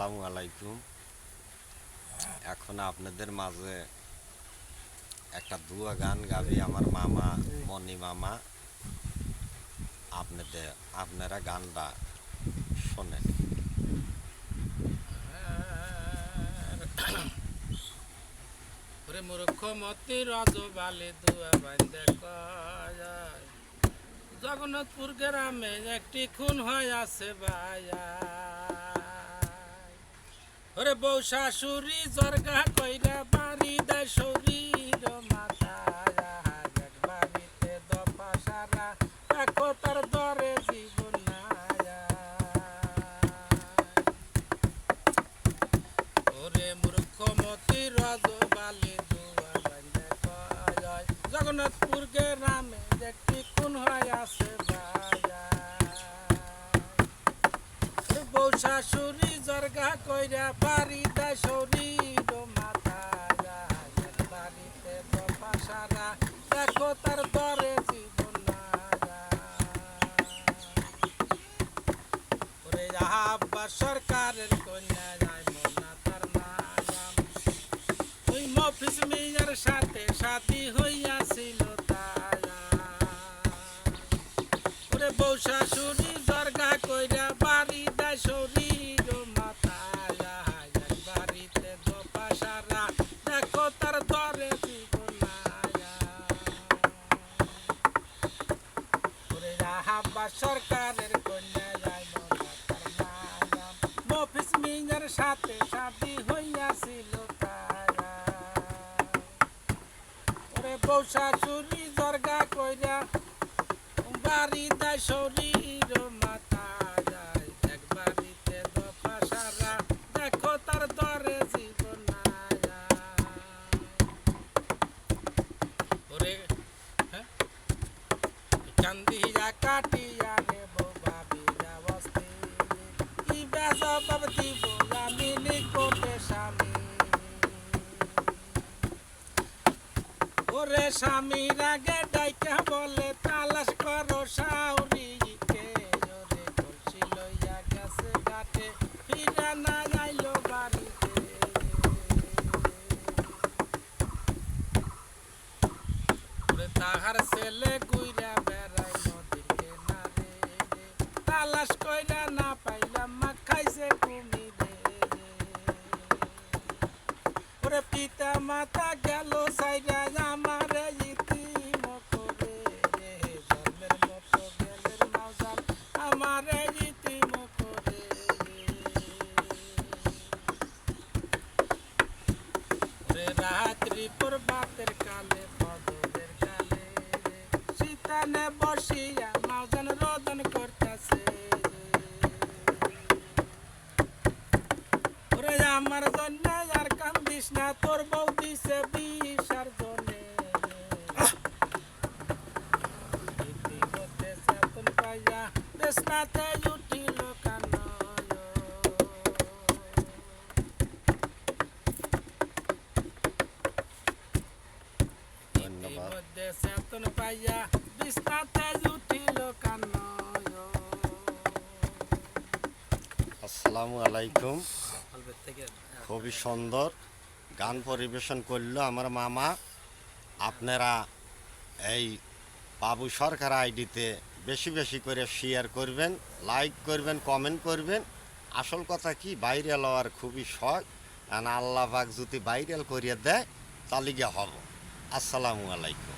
আসসালামু আলাইকুম। এখন আপনাদের মাঝে একটা দুয়া গান গাবি আমার মামা মনি মামা। আপনারা গানটা শোনেন। ওরে মূর্খমতি রজবালে দুয়া বান্ধে কয় জগন্নাথপুর গ্রামে একটি খুন হয় আছে ভাইয়া। ওরে বউ শাশুড়ি জর্গা কইরা বাড়ি দেয় শরীর মাথায় এক বাড়িতে দফা সারা দেখো তার দরে জীবন নায়া। ওরে মূর্খমতি রজবালে দুয়া বান্ধে কয় জগন্নাথপুর গ্রামে একটি খুন হয় আছে ভাইয়া। বউ শাশুড়ি জর্গা কইরা বাড়ি দেয় শরীর মাথায় বাড়িতে দফা সারা দেখো তার দরে জীবন নায়া। ওরে আব্বা সরকারের কন্যা যায় মোনা তার নাম ওই মফিজ মিয়ার সাথে সাথী হইয়াছিল তায়া। ওরে বউ শাশুড়ি জর্গা কইরা বাড়ি দেয় শরীর মাথায় বাড়িতে দফা সারা দেখো তার দরে জীবন নায়া। ওরে আব্বা সরকারের কন্যা যায় মোনা তার নাম মফিজ মিয়ার সাথে সাথী হইয়াছিল তায়া। ওরে বউ শাশুড়ি জর্গা কইরা বাড়ি দেয় শরীর মাথায় এক বাড়িতে দফা সারা দেখো তার দরে জীবন নায়া। ওরে হ্যাঁ কান্দিয়া কাটিয়া রে বউ ভাবিয়া বস্তি কি বেজবাব দিব আমি নিকটে স্বামী। ওরে স্বামীর আগে ডাইকা বলে তালাশ করো সাউরিকে। ওরে কলসি লইয়া গেছে ঘাটে ফিরা না যাইলো বাড়িতে। ওরে তাহার ছেলে গুইরা বেড়াই নদীর কিনারে তালাশ কইরা না পাইলাম মা খাইছে কুমিরে। ওরে পিতা মাতা গেল সাইরা আমারে ইতিম করে জন্মের মতো গেলের মাজার আমারে ইতিম করে। ওরে রাত্রি প্রভাতের কালে বদলের কালে শীতানে বসিয়া মাজন রোদন করতেছে। ওরে আমার জন্য আর কান্দিস না তোর বউ দিছে বিষার জন্যে। ইতিমধ্যে চেতন পাইয়া দেশনাতে উঠিল কানয়। ধন্যবাদ। ইতিমধ্যে চেতন পাইয়া দেশনাতে উঠিল কানয়। আসসালামু আলাইকুম। খুবই সুন্দর গান পরিবেশন করলো আমার মামা। আপনারা এই বাবু সরকার আইডিতে বেশি বেশি করে শেয়ার করবেন, লাইক করবেন, কমেন্ট করবেন। আসল কথা কি, ভাইরাল হওয়ার খুবই শখ। আল্লাহ পাক যদি ভাইরাল করিয়ে দেয় তালিকা হব। আসসালামু আলাইকুম।